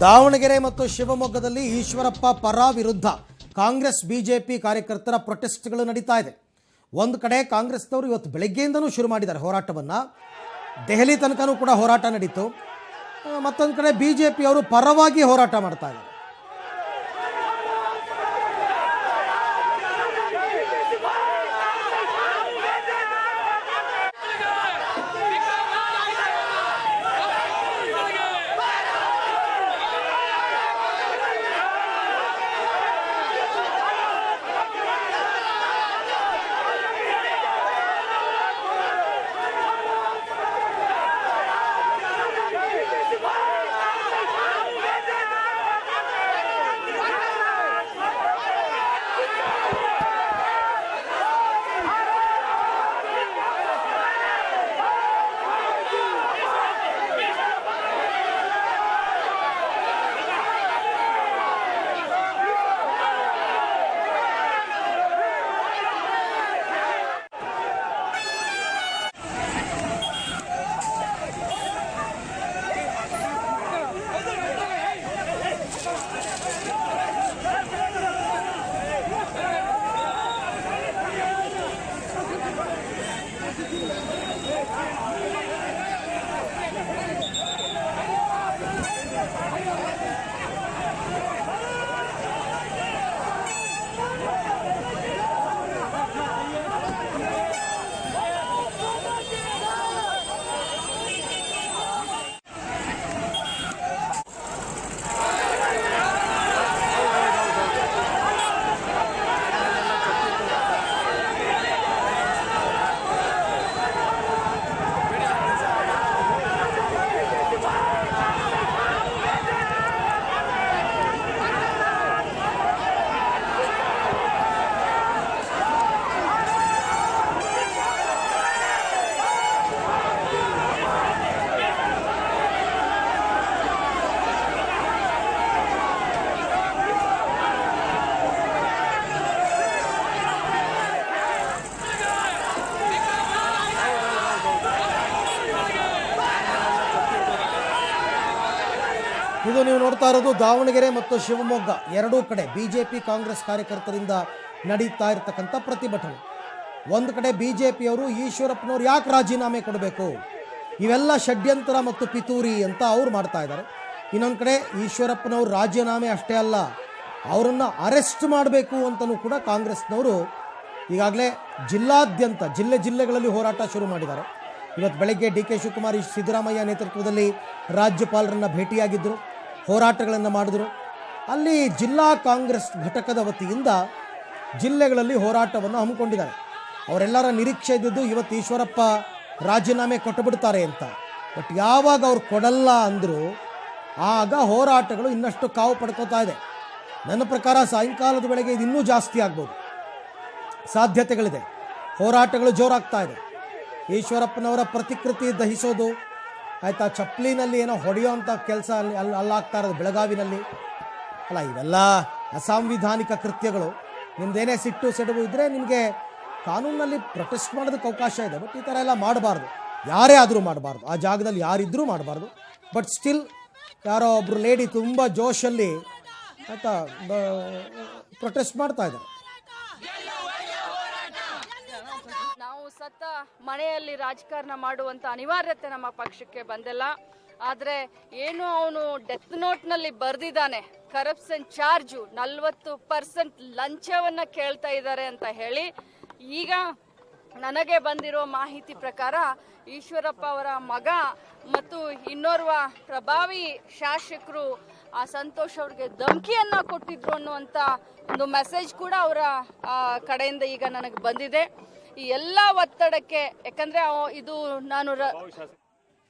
ದಾವಣಗೆರೆ ಮತ್ತು ಶಿವಮೊಗ್ಗದಲ್ಲಿ ಈಶ್ವರಪ್ಪ ಪರ ವಿರುದ್ಧ ಕಾಂಗ್ರೆಸ್ ಬಿಜೆಪಿ ಕಾರ್ಯಕರ್ತರ ಪ್ರೊಟೆಸ್ಟ್ಗಳು ನಡೀತಾ ಇದೆ. ಒಂದು ಕಡೆ ಕಾಂಗ್ರೆಸ್ನವರು ಇವತ್ತು ಬೆಳಗ್ಗೆಯಿಂದನೂ ಶುರು ಮಾಡಿದ್ದಾರೆ ಹೋರಾಟವನ್ನು. ದೆಹಲಿ ತನಕನೂ ಕೂಡ ಹೋರಾಟ ನಡೀತು. ಮತ್ತೊಂದು ಕಡೆ ಬಿಜೆಪಿಯವರು ಪರವಾಗಿ ಹೋರಾಟ ಮಾಡ್ತಾ ಇದ್ದಾರೆ. ಇದು ನೀವು ನೋಡ್ತಾ ಇರೋದು ದಾವಣಗೆರೆ ಮತ್ತು ಶಿವಮೊಗ್ಗ ಎರಡೂ ಕಡೆ ಬಿಜೆಪಿ ಕಾಂಗ್ರೆಸ್ ಕಾರ್ಯಕರ್ತರಿಂದ ನಡೀತಾ ಇರತಕ್ಕಂಥ ಪ್ರತಿಭಟನೆ. ಒಂದು ಕಡೆ ಬಿಜೆಪಿಯವರು ಈಶ್ವರಪ್ಪನವ್ರು ಯಾಕೆ ರಾಜೀನಾಮೆ ಕೊಡಬೇಕು, ಇವೆಲ್ಲ ಷಡ್ಯಂತ್ರ ಮತ್ತು ಪಿತೂರಿ ಅಂತ ಅವ್ರು ಮಾಡ್ತಾ ಇದ್ದಾರೆ. ಇನ್ನೊಂದು ಕಡೆ ಈಶ್ವರಪ್ಪನವ್ರು ರಾಜೀನಾಮೆ ಅಷ್ಟೇ ಅಲ್ಲ, ಅವರನ್ನು ಅರೆಸ್ಟ್ ಮಾಡಬೇಕು ಅಂತಲೂ ಕೂಡ ಕಾಂಗ್ರೆಸ್ನವರು ಈಗಾಗಲೇ ಜಿಲ್ಲಾದ್ಯಂತ ಜಿಲ್ಲೆಗಳಲ್ಲಿ ಹೋರಾಟ ಶುರು ಮಾಡಿದ್ದಾರೆ. ಇವತ್ತು ಬೆಳಗ್ಗೆ ಡಿ.ಕೆ. ಶಿವಕುಮಾರ್ ಸಿದ್ದರಾಮಯ್ಯ ನೇತೃತ್ವದಲ್ಲಿ ರಾಜ್ಯಪಾಲರನ್ನು ಭೇಟಿಯಾಗಿದ್ದರು, ಹೋರಾಟಗಳನ್ನು ಮಾಡಿದ್ರು. ಅಲ್ಲಿ ಜಿಲ್ಲಾ ಕಾಂಗ್ರೆಸ್ ಘಟಕದ ವತಿಯಿಂದ ಜಿಲ್ಲೆಗಳಲ್ಲಿ ಹೋರಾಟವನ್ನು ಹಮ್ಮಿಕೊಂಡಿದ್ದಾರೆ. ಅವರೆಲ್ಲರ ನಿರೀಕ್ಷೆ ಇದ್ದಿದ್ದು ಇವತ್ತು ಈಶ್ವರಪ್ಪ ರಾಜೀನಾಮೆ ಕೊಟ್ಟುಬಿಡ್ತಾರೆ ಅಂತ. ಬಟ್ ಯಾವಾಗ ಅವ್ರು ಕೊಡಲ್ಲ ಅಂದರು ಆಗ ಹೋರಾಟಗಳು ಇನ್ನಷ್ಟು ಕಾವು ಪಡ್ಕೋತಾ ಇದೆ. ನನ್ನ ಪ್ರಕಾರ ಸಾಯಂಕಾಲದ ವೇಳೆಗೆ ಇದು ಇನ್ನೂ ಜಾಸ್ತಿ ಆಗ್ಬೋದು, ಸಾಧ್ಯತೆಗಳಿದೆ. ಹೋರಾಟಗಳು ಜೋರಾಗ್ತಾ ಇದೆ. ಈಶ್ವರಪ್ಪನವರ ಪ್ರತಿಕೃತಿ ದಹಿಸೋದು ಆಯಿತಾ, ಚಪ್ಪಲಿನಲ್ಲಿ ಏನೋ ಹೊಡೆಯೋಂಥ ಕೆಲಸ ಅಲ್ಲಾಗ್ತಾ ಇರೋದು ಬೆಳಗಾವಿನಲ್ಲಿ ಅಲ್ಲ, ಇವೆಲ್ಲ ಅಸಾಂವಿಧಾನಿಕ ಕೃತ್ಯಗಳು. ನಿಮ್ದೇನೇ ಸಿಟ್ಟು ಸೆಡವು ಇದ್ದರೆ ನಿಮಗೆ ಕಾನೂನಲ್ಲಿ ಪ್ರೊಟೆಸ್ಟ್ ಮಾಡೋದಕ್ಕೆ ಅವಕಾಶ ಇದೆ. ಬಟ್ ಈ ಥರ ಎಲ್ಲ ಮಾಡಬಾರ್ದು, ಯಾರೇ ಆದರೂ ಮಾಡಬಾರ್ದು, ಆ ಜಾಗದಲ್ಲಿ ಯಾರಿದ್ರೂ ಮಾಡಬಾರ್ದು. ಬಟ್ ಸ್ಟಿಲ್ ಯಾರೋ ಒಬ್ಬರು ಲೇಡಿ ತುಂಬ ಜೋಶಲ್ಲಿ ಆಯಿತಾ ಪ್ರೊಟೆಸ್ಟ್ ಮಾಡ್ತಾ ಇದ್ದಾರೆ. ನಾವು ಸತ್ತ ಮನೆಯಲ್ಲಿ ರಾಜಕಾರಣ ಮಾಡುವಂತ ಅನಿವಾರ್ಯತೆ ನಮ್ಮ ಪಕ್ಷಕ್ಕೆ ಬಂದಿಲ್ಲ. ಆದ್ರೆ ಏನು ಅವನು ಡೆತ್ ನೋಟ್ನಲ್ಲಿ ಬರೆದಿದ್ದಾನೆ, ಕರಪ್ಷನ್ ಚಾರ್ಜು 40% ಲಂಚವನ್ನ ಕೇಳ್ತಾ ಇದ್ದಾರೆ ಅಂತ ಹೇಳಿ. ಈಗ ನನಗೆ ಬಂದಿರೋ ಮಾಹಿತಿ ಪ್ರಕಾರ ಈಶ್ವರಪ್ಪ ಅವರ ಮಗ ಮತ್ತು ಇನ್ನೋರ್ವ ಪ್ರಭಾವಿ ಶಾಸಕರು ಆ ಸಂತೋಷ್ ಅವ್ರಿಗೆ ಧಮಕಿಯನ್ನ ಕೊಟ್ಟಿದ್ರು ಅನ್ನುವಂತ ಒಂದು ಮೆಸೇಜ್ ಕೂಡ ಅವರ ಕಡೆಯಿಂದ ಈಗ ನನಗೆ ಬಂದಿದೆ. ಈ ಎಲ್ಲ ಒತ್ತಡಕ್ಕೆ, ಯಾಕಂದ್ರೆ ಇದು ನಾನು